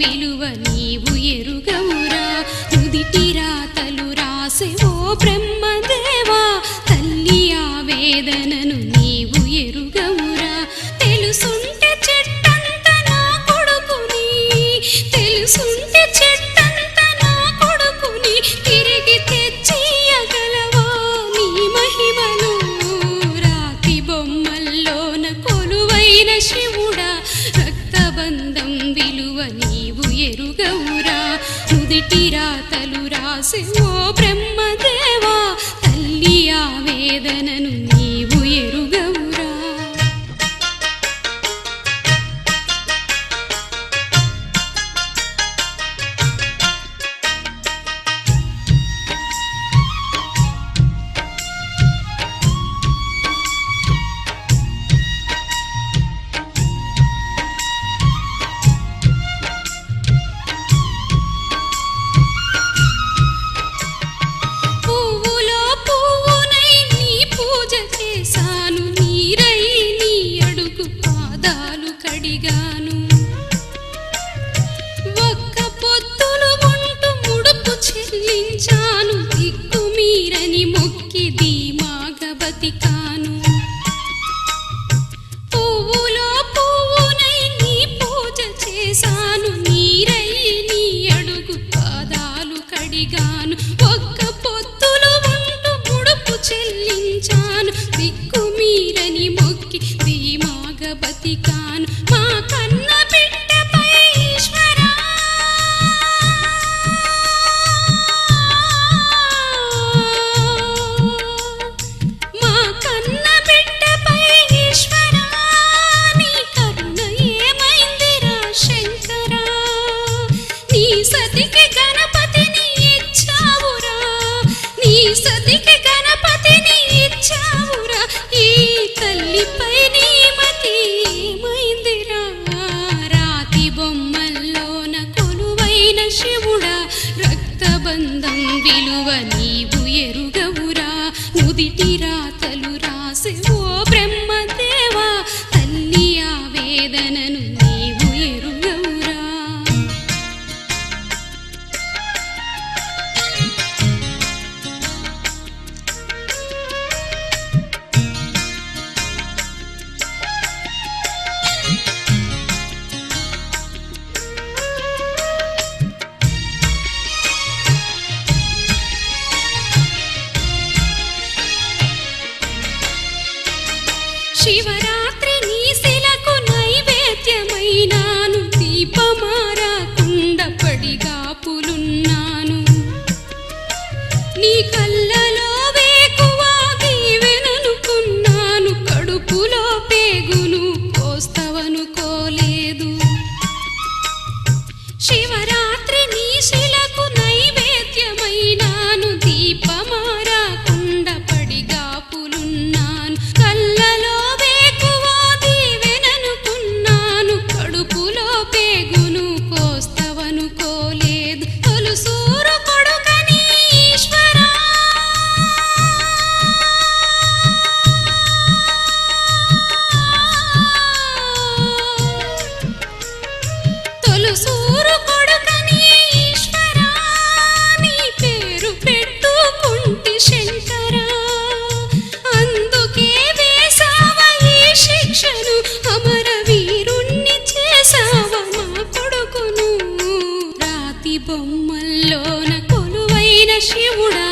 విలువ నీవు ఎరుగవురా నుదిటి రాతలు రాసే ఓ బ్రహ్మదేవా తల్లి ఆవేదనను నీవు ఎరుగవురా తెలుసుంటే చెట్టంత నా కొడుకుని తెలుసుంటే చెట్టంత నా కొడుకుని తిరిగి తెచ్చియగలవా నీ మహిమను రాతి బొమ్మల్లోన కొలువైన శివుడా రక్తబంధం విలువ నీవు ఎరుగవురా నుదిటి రాతలు రాసే ఓ బ్రహ్మదేవా తల్లి ఆవేదనను నీవు ఎరుగవురా పువ్వులో పువ్వునై నీ పూజ చేశాను నీరై నీ అడుగు పాదాలు కడిగాను ఒక్క పొత్తులు ఉంటూ ముడుపు చెల్లించాను దిక్కు మీరని మొక్కి ధీమాగా బతికాను పువ్వులో పువ్వునై నీ పూజ చేశాను నీరై నీ అడుగు పాదాలు కడిగాను ఒక్క పొత్తులు ఉంటూ ముడుపు చెల్లించాను దిక్కు మీరని మొక్కి ధీమాగా బతికాను మా కన్న బిడ్డపై ఈశ్వరా మా కన్న బిడ్డపై ఈశ్వరా నీ కరుణ ఏమైందిరా శంకరా నీ సతికి గణపతిని ఇచ్చావురా నీ సతికి గణపతిని ఇచ్చావురా ఈ తల్లిపై నీ మతి ఏమైందిరా రాతి బొమ్మల్లోన కొలువైన శివుడా రక్తబంధం విలువ నీవు ఎరుగవురా నుదిటి రాతలు రాసే ఓ బ్రహ్మదేవా తల్లి ఆవేదనను నీవు ఎరుగవురా శివరాత్రి నీ శిలకు నైవేద్యమైనాను దీపమారాకుండా పడిగాపులున్నాను నీ కళ్ళలో వేకువా దీవెననుకున్నాను కడుపులో పేగును కోస్తవనుకోలేదు శివరాత్రి నీ శిలకు నైవేద్యమైనాను దీపమారాకుండా పడిగాపులున్నాను కళ్ళలో వేకువా దీవెననుకున్నాను కడుపులో పేగును కోస్తవనుకోలేదు తొలుసూరు కొడుకని ఈశ్వరా తొలుసూరు కొడుకని ఈశ్వరా నీ పేరు పెట్టుకుంటి శంకరా అందుకే వేసావ ఈ శిక్షను అమర వీరుణ్ణి చేసావ మా కొడుకును రాతి బొమ్మల్లోన కొలువైన శివుడా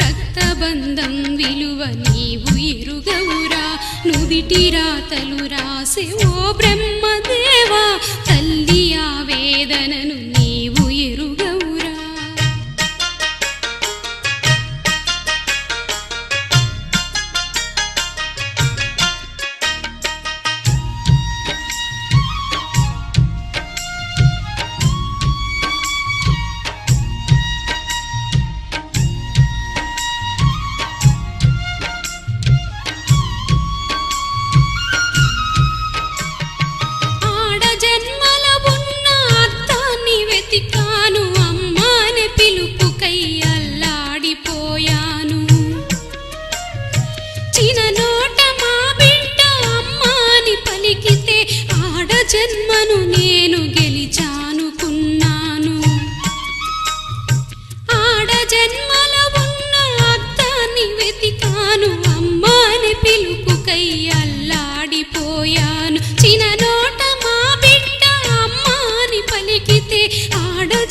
రక్తబంధం విలువ నీవు ఎరుగవురా నుదిటి రాతలు రాసే ఓ బ్రహ్మదేవా తల్లి ఆవేదనను నీవు ఎరుగవురా ఆడ జన్మ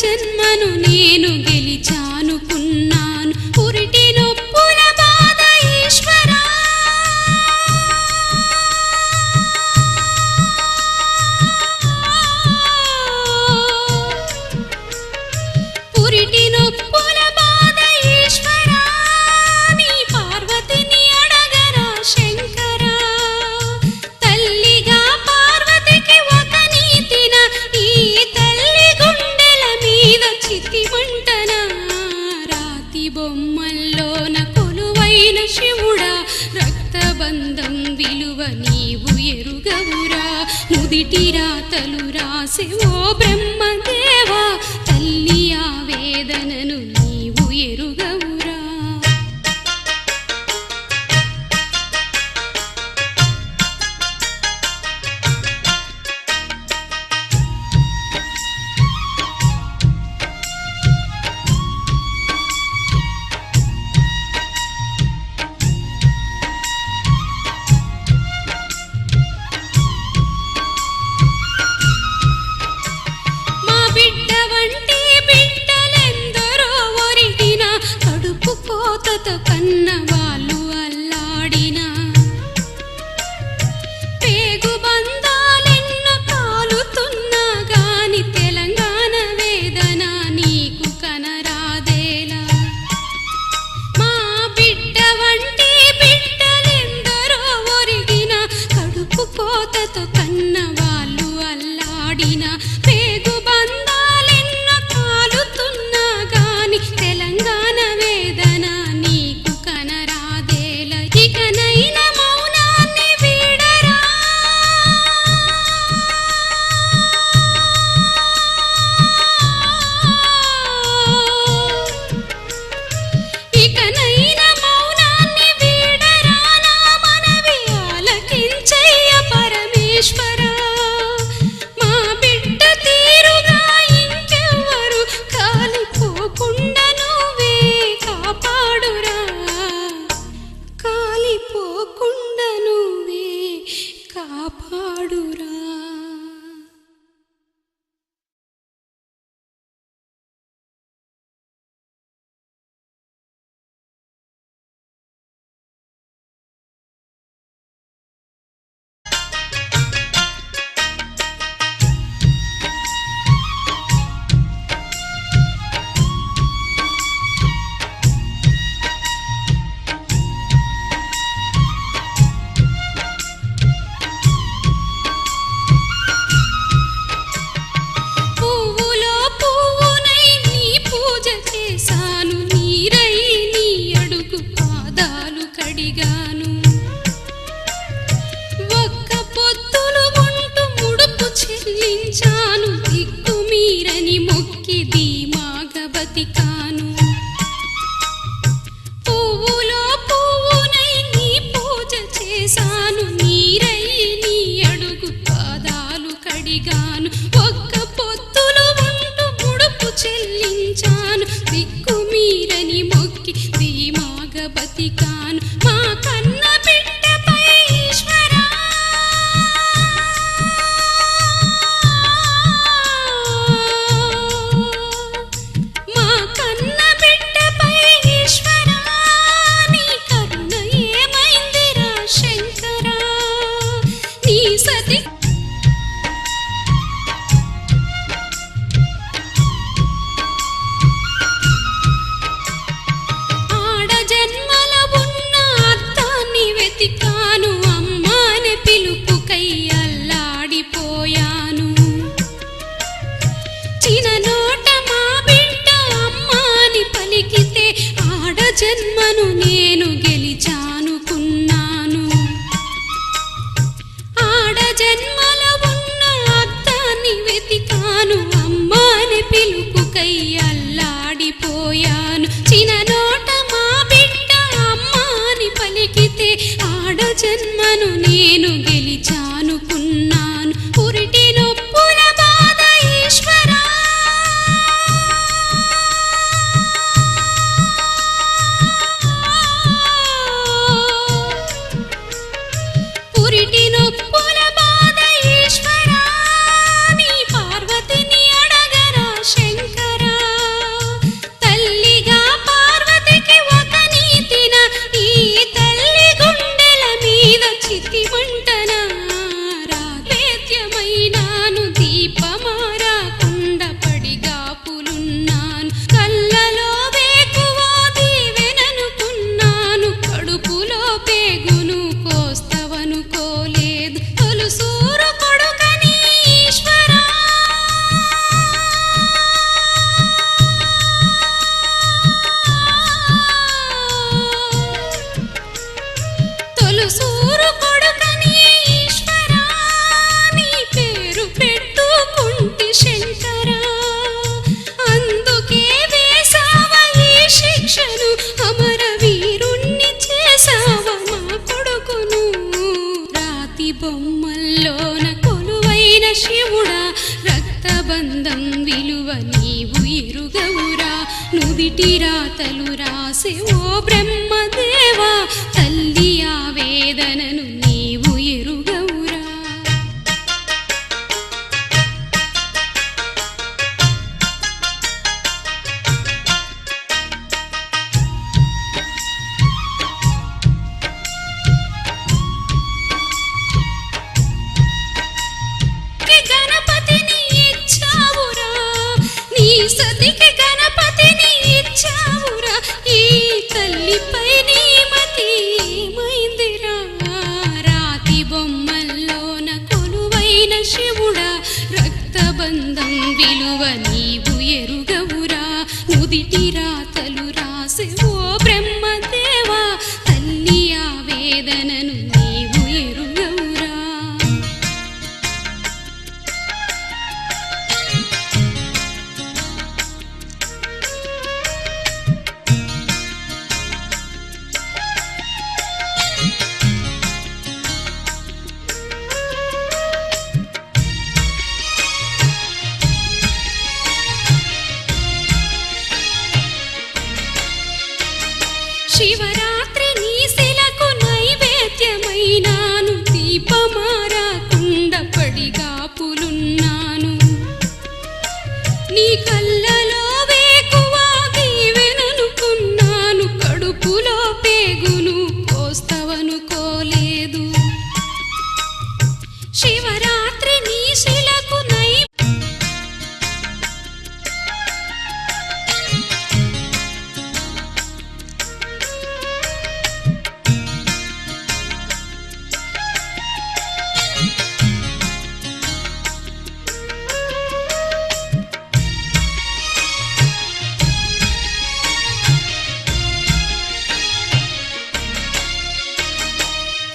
జన్మను నేను గెలిచానుకున్నాను పురిటి నొప్పుల బాధ ఈశ్వరా పురిటి నొప్పుల బాధ ఈశ్వరా నీ పార్వతిని అడగరా శంకరా తల్లిగా పార్వతికి ఒక నీతిన ఈ తల్లి గుండెల మీద చితిమంటన రాతి బొమ్మల్లోన కొలువైన శివుడా రక్తబంధం విలువ నీవు ఎరుగవురా నుదిటి రాతలు రాసే ఓ బ్రహ్మదేవా తల్లి ఆవేదనను నీవు ఎరుగవురా మా బిడ్డ వంటి బిడ్డలెందరో ఒరిగిన కడుపు కోతతో కన్న వాళ్ళు అల్లాడిన పేగు బంధాలెన్నో కాలుతున్నా గాని తెలంగాణ వేదన నీకు కనరాదేలా మా బిడ్డ వంటి బిడ్డలెందరో ఒరిగిన కడుపు కోతతో కన్న వాళ్ళు అల్లాడిన పేగు బంధాలెన్నో కాలుతున్నా గాని తెలంగాణ వేదన నీకు కనరాదేలా ఇకనైనా మౌనాన్ని వీడరా ఇకనైనా మౌనాన్ని వీడరా నా మనవి ఆలకించయ్య పరమేశ్వరా మా బిడ్డ తీరుగా ఇంకెవ్వరు కాలిపోకుండా నువ్వే కాపాడురా కాలిపోకుండా నువ్వే కాపాడురా పువ్వులో పువ్వునై నీ పూజ చేశాను నీరై నీ అడుగు పాదాలు కడిగాను ఒక్క పొత్తులు ఉంటూ ముడుపు చెల్లించాను దిక్కు మీరని మొక్కి ధీమాగా బతికాను పువ్వులో పువ్వునై నీ పూజ చేశాను నీరై నీ అడుగు పాదాలు కడిగాను ఒక్క పొత్తులు ఉంటూ ముడుపు చెల్లించాను దిక్కు మీరని మొక్కి ధీమాగా బతికాను మా కన్న బిడ్డపై ఈశ్వరా మా కన్న బిడ్డపై ఈశ్వరా నీ కరుణ ఏమైందిరా శంకరా నీ సతి ఆడ జన్మల ఉన్న అర్థాన్ని వెతికాను అమ్మాని పిలుపుకై అల్లాడిపోయాను చిన్ననోట మా బిడ్డ అమ్మాని పలికితే ఆడ జన్మను నేను గెలిచానుకున్నాను ఆడ జన్మల ఉన్న అర్థాన్ని వెతికాను అమ్మాని పిలుపుకై అల్లాడిపోయాను చిన్ననోట మా బిడ్డ అమ్మాని పలికితే ఆడ జన్మను నేను గెలిచానుకున్నాను పురిటి నొప్పుల బాధ ఈశ్వరా విలువ నీవు ఎరుగవురా. నుదిటి రాతలు రాసే ఓ బ్రహ్మదేవా, తల్లి ఆవేదనను నీవు ఎరుగవురా. గణపతిని ఇచ్చావురా, నీ సతికి గణపతిని ఇచ్చావురా. ఈ తల్లిపై నీ మతి ఏమైందిరా. రాతి బొమ్మల్లోన కొలువైన శివుడా, రక్తబంధం విలువ నీవు ఎరుగవురా. నుదిటి రాతలు రాసే ఓ బ్రహ్మదేవా, తల్లి ఆవేదనను నీవు ఎరుగవురా. శివరాత్రి నీ శిలకు నైవేద్యమైనాను, దీపమారాకుండ పడిగాపులున్నాను. నీ కళ్ళలో వేకువా దీవెననుకున్నాను, కడుపులో పేగును కోస్తవనుకోలేదు. శివరాత్రి నీ శిలకు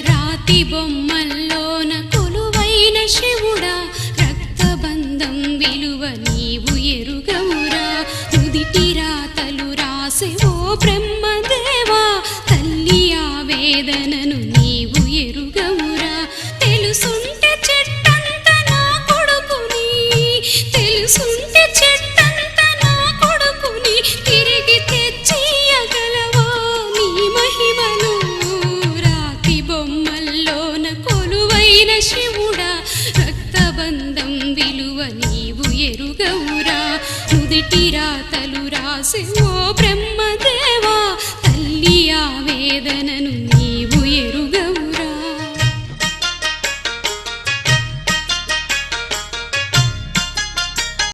రాతి బొమ్మల్లోన కొలువైన శివుడా, రక్తబంధం విలువ నీవు ఎరుగవురా. నుదిటి రాతలు రాసే ఓ బ్రహ్మదేవా, తల్లి ఆవేదనను నీవు ఎరుగవురా. తెలుసుంటే చెట్టంత నా కొడుకుని, తెలుసుంటే చెట్టంత నా కొడుకుని తిరిగి తెచ్చియగలవా నీ మహిమను. రాతి బొమ్మల్లోన కొలువైన శివుడా, రక్తబంధం విలువ నీవు ఎరుగవురా. నుదిటి రాతలు రాసే ఓ బ్రహ్మదేవా, తల్లి ఆవేదనను